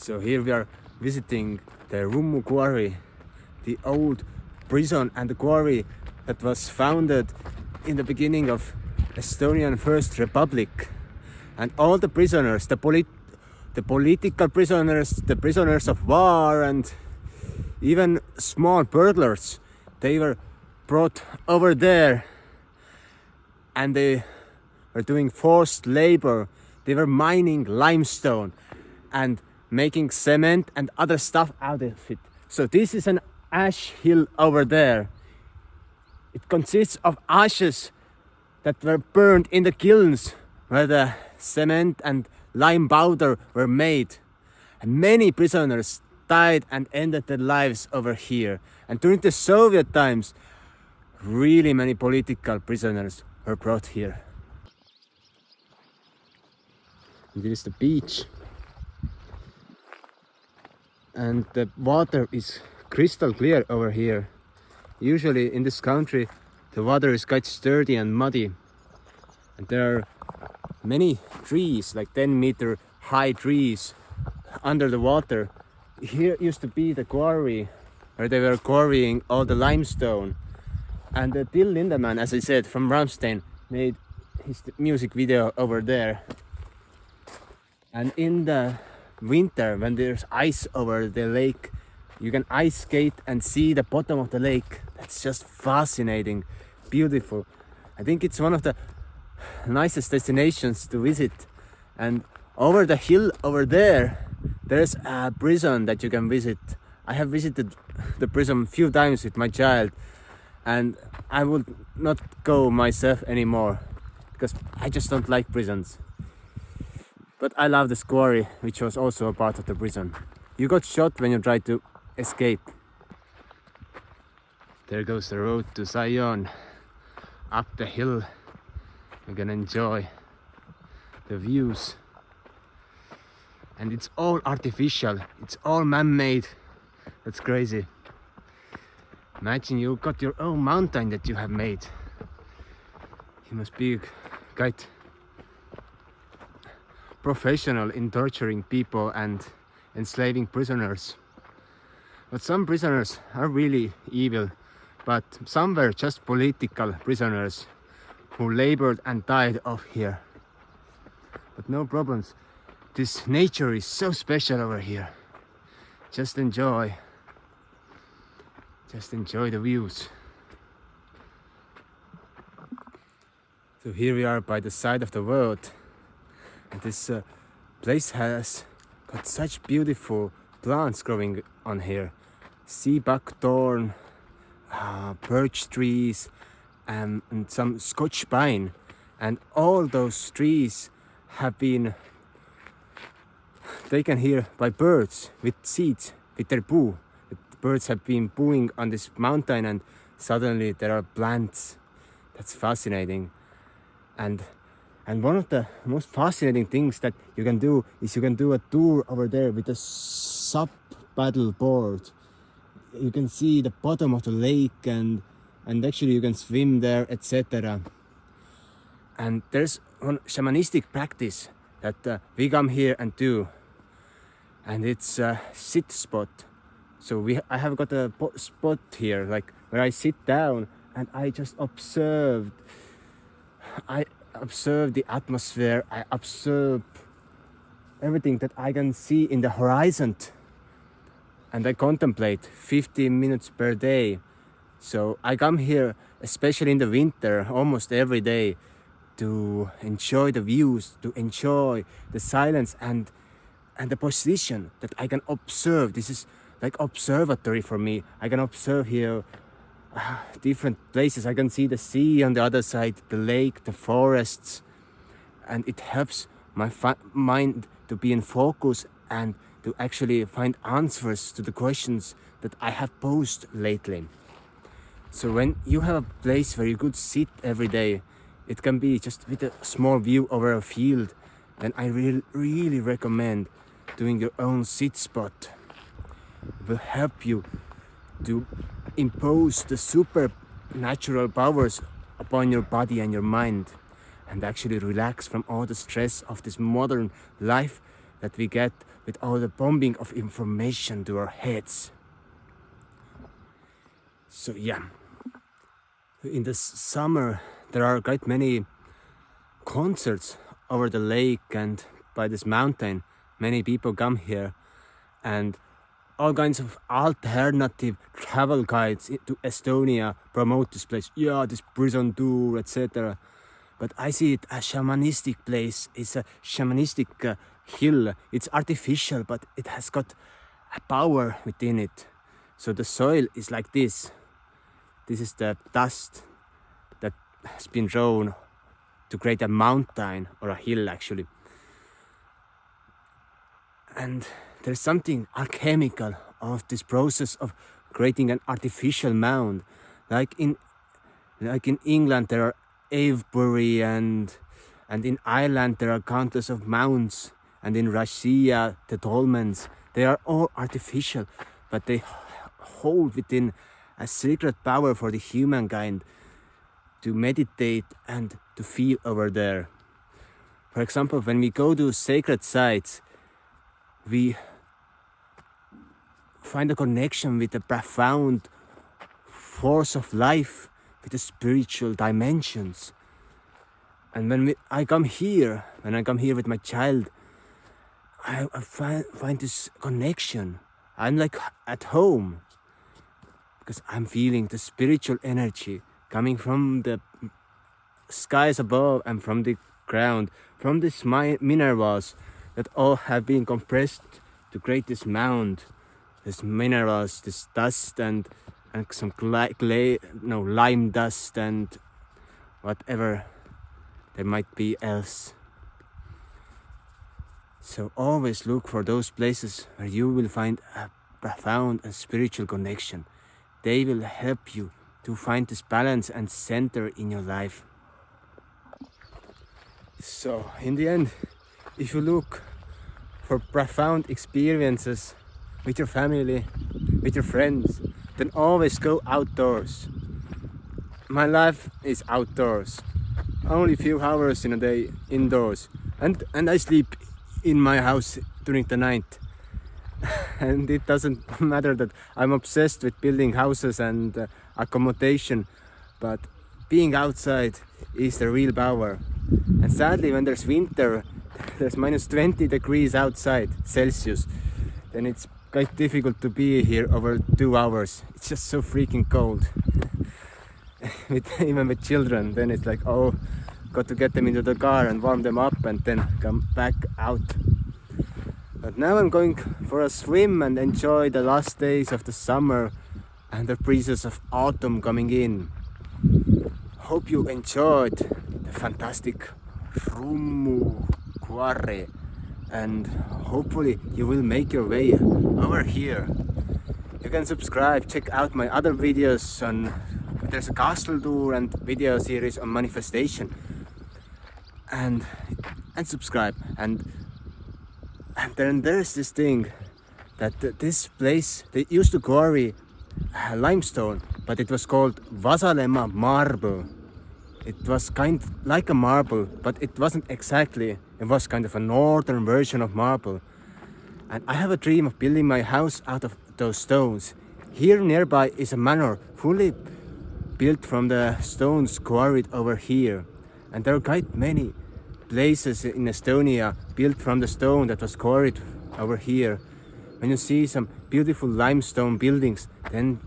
So here we are visiting the Rummu Quarry, the old prison and the quarry that was founded in the beginning of Estonian First Republic. And all the prisoners, the political prisoners, the prisoners of war, and even small burglars, they were brought over there and they were doing forced labor. They were mining limestone and making cement and other stuff out of it. So this is an ash hill over there. It consists of ashes that were burned in the kilns where the cement and lime powder were made. And many prisoners died and ended their lives over here. And during the Soviet times, really many political prisoners were brought here. And this is the beach. And the water is crystal clear over here. Usually in this country the water is quite sturdy and muddy. And there are many trees, like 10-meter high trees under the water. Here used to be the quarry where they were quarrying all the limestone. And Till Lindemann, as I said, from Rammstein, made his music video over there. And in the winter, when there's ice over the lake, you can ice skate and see the bottom of the lake. That's just fascinating, beautiful. I think it's one of the nicest destinations to visit. And over the hill over there, there's a prison that you can visit. I have visited the prison a few times with my child, and I would not go myself anymore because I just don't like prisons. But I love this quarry, which was also a part of the prison. You got shot when you tried to escape. There goes the road to Zion. Up the hill. You can enjoy the views. And it's all artificial. It's all man-made. That's crazy. Imagine you got your own mountain that you have made. You must be quite professional in torturing people and enslaving prisoners. But some prisoners are really evil, but some were just political prisoners who labored and died off here. But no problems. This nature is so special over here. Just enjoy. Just enjoy the views. So here we are by the side of the road. And this place has got such beautiful plants growing on here. Sea buckthorn, birch trees, and some Scotch pine. And all those trees have been taken here by birds with seeds, with their poo. The birds have been pooing on this mountain and suddenly there are plants. That's fascinating. And one of the most fascinating things that you can do is you can do a tour over there with a sub paddle board. You can see the bottom of the lake and actually you can swim there, etc. And there's one shamanistic practice that we come here and do, and it's a sit spot. So I have got a spot here, like where I sit down and I just observe. I observe the atmosphere. I observe everything that I can see in the horizon, and I contemplate 15 minutes per day. So I come here, especially in the winter, almost every day, to enjoy the views, to enjoy the silence and the position that I can observe. This is like observatory for me. I can observe here different places. I can see the sea on the other side, the lake, the forests, and it helps my mind to be in focus and to actually find answers to the questions that I have posed lately. So when you have a place where you could sit every day, it can be just with a small view over a field, then I really recommend doing your own sit spot. It will help you to impose the supernatural powers upon your body and your mind, and actually relax from all the stress of this modern life that we get with all the bombing of information to our heads. So yeah, in the summer there are quite many concerts over the lake and by this mountain. Many people come here, and all kinds of alternative travel guides to Estonia promote this place. Yeah, this prison tour, etc. But I see it as a shamanistic place. It's a shamanistic hill. It's artificial, but it has got a power within it. So the soil is like this. This is the dust that has been thrown to create a mountain, or a hill actually. And there's something alchemical of this process of creating an artificial mound. Like in England there are Avebury, and in Ireland there are countless of mounds, and in Russia the dolmens. They are all artificial, but they hold within a secret power for the humankind to meditate and to feel over there. For example, when we go to sacred sites, we find a connection with the profound force of life, with the spiritual dimensions. And when I come here with my child, I find this connection. I'm like at home, because I'm feeling the spiritual energy coming from the skies above and from the ground, from these minerals that all have been compressed to create this mound. These minerals, this dust and some lime dust and whatever there might be else. So always look for those places where you will find a profound and spiritual connection. They will help you to find this balance and center in your life. So in the end, if you look for profound experiences with your family, with your friends, then always go outdoors. My life is outdoors. Only a few hours in a day indoors. And I sleep in my house during the night. And it doesn't matter that I'm obsessed with building houses and accommodation, but being outside is the real power. And sadly, when there's winter, there's minus 20 degrees outside Celsius, then it's quite difficult to be here over 2 hours. It's just so freaking cold. Even with children, then it's like, oh, got to get them into the car and warm them up and then come back out. But now I'm going for a swim and enjoy the last days of the summer and the breezes of autumn coming in. Hope you enjoyed the fantastic Rummu Quarry, and hopefully you will make your way over here. You can subscribe, check out my other videos on, there's a castle tour and video series on manifestation, and subscribe. And then there's this thing that this place, they used to quarry limestone, but it was called Vasalemma marble. It was kind like a marble, but it wasn't exactly. It was kind of a northern version of marble. And I have a dream of building my house out of those stones. Here nearby is a manor fully built from the stones quarried over here. And there are quite many places in Estonia built from the stone that was quarried over here. When you see some beautiful limestone buildings, then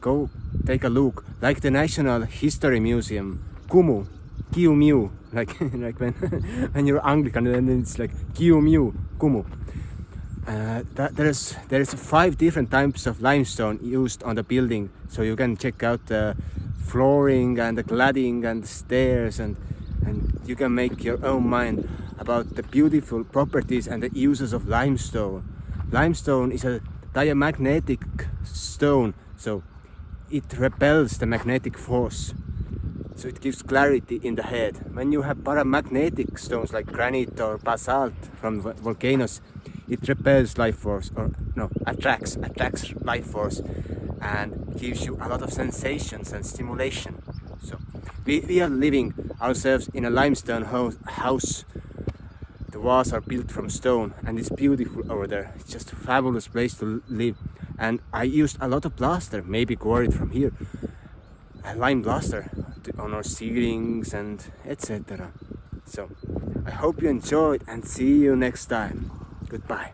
go take a look. Like the National History Museum, Kumu, Kiumiu, like when you're Anglican, and then it's like Kiumiu, Kumu. There's 5 different types of limestone used on the building, so you can check out the flooring and the cladding and the stairs, and you can make your own mind about the beautiful properties and the uses of limestone. Limestone is a diamagnetic stone, so it repels the magnetic force. So it gives clarity in the head. When you have paramagnetic stones like granite or basalt from volcanoes, it repels life force, or no, attracts life force, and gives you a lot of sensations and stimulation. So we are living ourselves in a limestone house. The the walls are built from stone, and it's beautiful over there. It's just a fabulous place to live. And I used a lot of plaster, maybe quarried from here, a lime plaster on our ceilings and etc. So I hope you enjoyed, and see you next time. Goodbye.